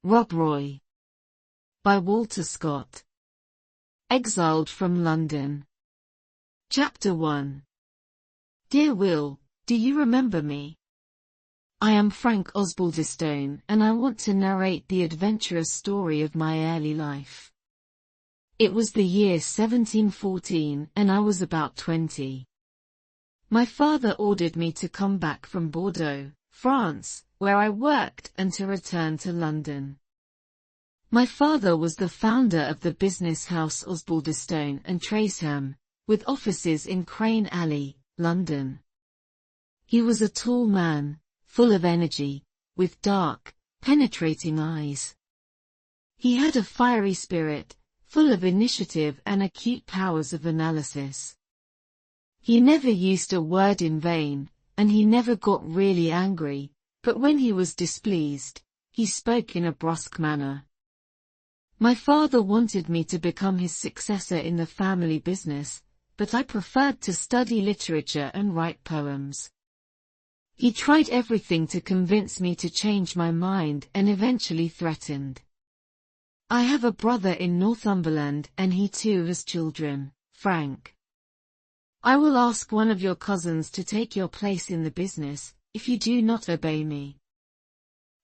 Rob Roy. By Walter Scott. Exiled from London. Chapter 1. Dear Will, do you remember me? I am Frank Osbaldistone, and I want to narrate the adventurous story of my early life. It was the year 1714, and I was about 20. My father ordered me to come back from Bordeaux, France, where I worked, and to return to London. My father was the founder of the business house Osbaldistone and Traceham, with offices in Crane Alley, London. He was a tall man, full of energy, with dark, penetrating eyes. He had a fiery spirit, full of initiative and acute powers of analysis. He never used a word in vain, and he never got really angry, but when he was displeased, he spoke in a brusque manner. My father wanted me to become his successor in the family business, but I preferred to study literature and write poems. He tried everything to convince me to change my mind and eventually threatened. I have a brother in Northumberland and he too has children, Frank. I will ask one of your cousins to take your place in the business, if you do not obey me.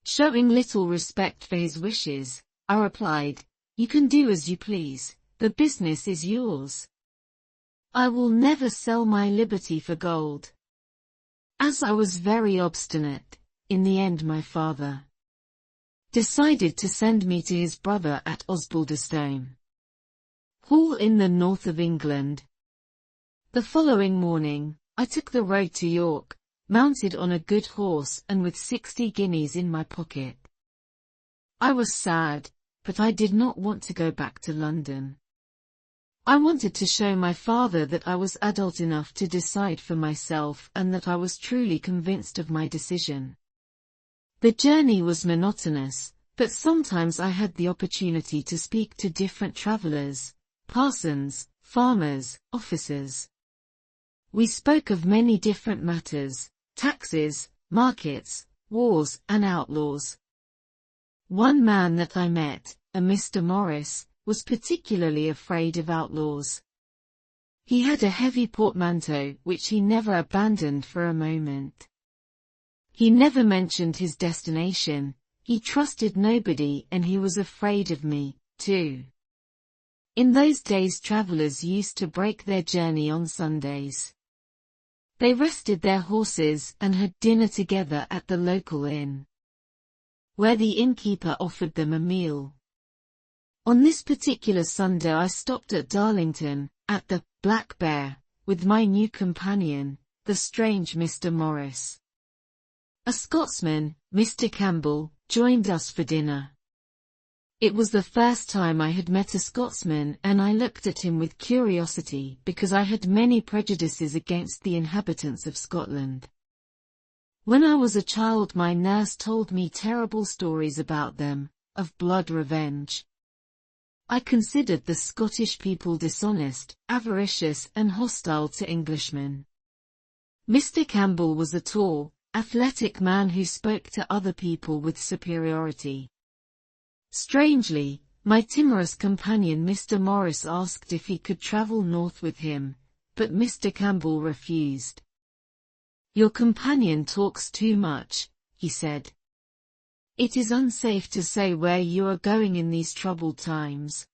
Showing little respect for his wishes, I replied, you can do as you please, the business is yours. I will never sell my liberty for gold. As I was very obstinate, in the end my father decided to send me to his brother at Osbaldistone Hall in the north of England. The following morning, I took the road to York, mounted on a good horse and with 60 guineas in my pocket. I was sad, but I did not want to go back to London. I wanted to show my father that I was adult enough to decide for myself and that I was truly convinced of my decision. The journey was monotonous, but sometimes I had the opportunity to speak to different travellers, parsons, farmers, officers. We spoke of many different matters, taxes, markets, wars and outlaws. One man that I met, a Mr. Morris, was particularly afraid of outlaws. He had a heavy portmanteau which he never abandoned for a moment. He never mentioned his destination, he trusted nobody and he was afraid of me, too. In those days travellers used to break their journey on Sundays. They rested their horses and had dinner together at the local inn, where the innkeeper offered them a meal. On this particular Sunday I stopped at Darlington, at the Black Bear, with my new companion, the strange Mr. Morris. A Scotsman, Mr. Campbell, joined us for dinner. It was the first time I had met a Scotsman and I looked at him with curiosity because I had many prejudices against the inhabitants of Scotland. When I was a child my nurse told me terrible stories about them, of blood revenge. I considered the Scottish people dishonest, avaricious and hostile to Englishmen. Mr. Campbell was a tall, athletic man who spoke to other people with superiority. Strangely, my timorous companion Mr. Morris asked if he could travel north with him, but Mr. Campbell refused. Your companion talks too much, he said. It is unsafe to say where you are going in these troubled times.